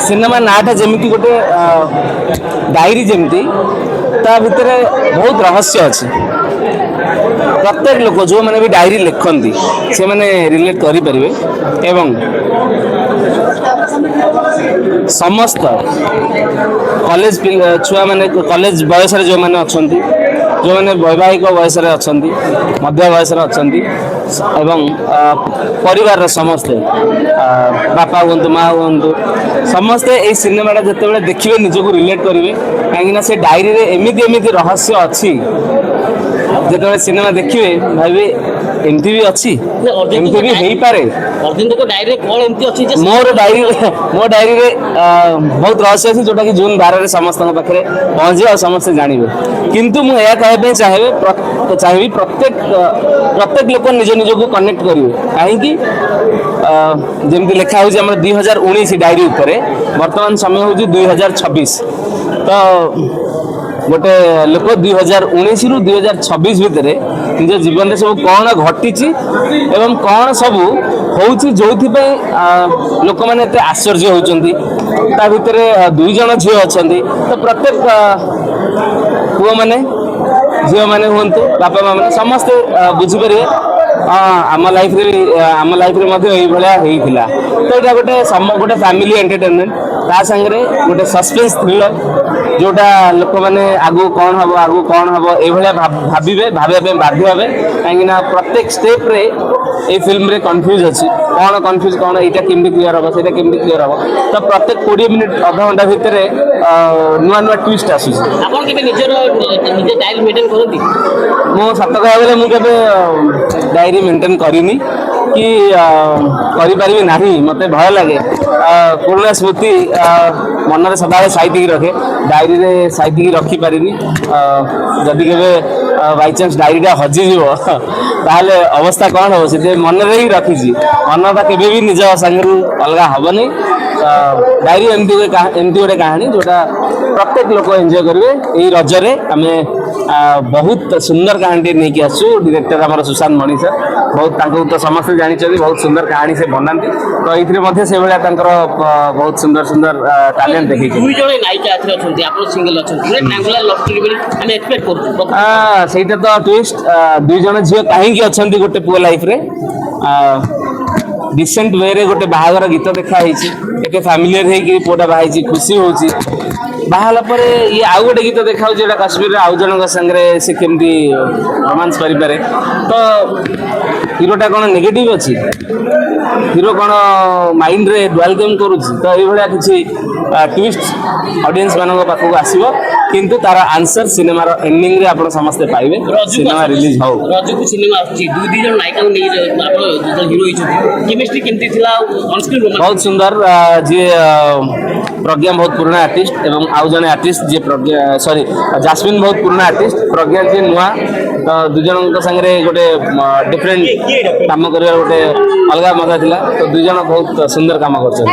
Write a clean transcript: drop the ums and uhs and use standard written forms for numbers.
Cinema नाटा जमी गोटे diary जमी ता भितर बहुत रहस्य अच्छे प्रत्येक लोक जो मैंने भी डायरी लिखती से मैंने रिलेट करें एवं समस्त कॉलेज छुआ मैंने कॉलेज बयस जो मैंने अच्छा जो मैंने वैवाहिक बयस अच्छा मध्य बयस अच्छा एवं परिवार समस्ते बापा हूँ माँ हूँ समस्ते ये सिनेमाटा जिते देखिए निजक रिलेट करेंगे कहीं से डायरी एमती एमती रहस्य अच्छी जो सिनेमा देखिए भाई एमती भी अच्छी एमती भी हो पारे मोर डायरी बहुत रहस्य अच्छी जोटा कि जून 12 समस्त पाखे पहुँचे और समस्ते जानवे किंतु मुझे कहवाई चाहिए प्रत्येक लोक निज निज को कनेक्ट करेंगे कहीं जमी लिखा हो 2019 डायरी उपर वर्तमान समय हूँ 2026 तो गोटे लोक 2019 रु 2026 भितर निज जीवन सब कौन घटी एवं कौन सब हूँ जो लोक मैंने आश्चर्य होती भितर 2 जन झील अच्छा तो प्रत्येक पुओ मैंने झील मैंने हूँ बापा माँ मैंने समस्ते बुझीपर आम लाइफ भाया होता तो यहाँ गोटे फैमिली एंटरटेनमेंट ता सांगे गोटे सस्पेंस थ्रिलर जोटा लोक मैंने आगु कौन हम ये भावे बाध्य हे कहीं प्रत्येक स्टेप रे ये फिल्म रे कंफ्यूज अच्छी कौन यहाँ केमती क्लीयर हम से क्लीयर हम तो प्रत्येक 20 मिनिट अध घंटा भितर नुआ नुआ ट्विस्ट आसूँ मो सत कह मुझे डायरी मेंटेन करनी कि करी ना मत भय लगे पुराना स्मृति मन सदा साइति रखे डायरी रे साइति रखी पारिनी जदि के बाई चान्स डायरीटा हजिज ताहले अवस्था कौन हम से मन ही रखी मनटा के निज सांगे अलग हेनी डायरी एमती गोटे कहानी जोटा प्रत्येक लोक एंजॉय करेंगे यही रजरे आम बहुत सुंदर कहानी नहीं आसू डायरेक्टर आम सुशांत मणि सर बहुत तो समस्त जानते बहुत सुंदर कहानी से बनाती तो ये से भाया बहुत सुंदर सुंदर टैलेंट देखिए सहीटा तो ट्विस्ट 2 जन झील कहीं अच्छा गोटे पुओ लाइफ रे डिसेंट वे रे गोटे बाहागर गीत देखाई एके फैमिलियर होगी पुआटा बाहर खुशी होची बाहला पर ये आउ गोटे गीत देखा जो काश्मीर आउ जन संगे से केमती रोमांस करें तो हिरोटा कौन नेगेटिव अच्छी हिरो कौन माइंड रे डुअल गेम करुच्ची तो ये किसी ट्विस्ट ऑडियंस मान पाखक आसो किंतु तार आंसर सिनेमार एंडिंग रे आपण समस्ते पाइबे सिनेमा रिलीज हो रजकू सिनेमा अछि 2 जन नायिका को नै आपण हीरो हिचो केमिस्ट्री केमती थिला ऑन स्क्रीन बहुत सुंदर जे प्रज्ञा बहुत पुराना आर्टिस्ट एवं आउ जने आर्टिस्ट जे प्रज्ञा सॉरी जास्मिन बहुत पुराना आर्टिस्ट प्रज्ञा जे नुआ तो 2 जन संगे गोटे डिफरेंट काम कर गोटे अलग मजा थिला तो 2 जन बहुत सुंदर काम करछन।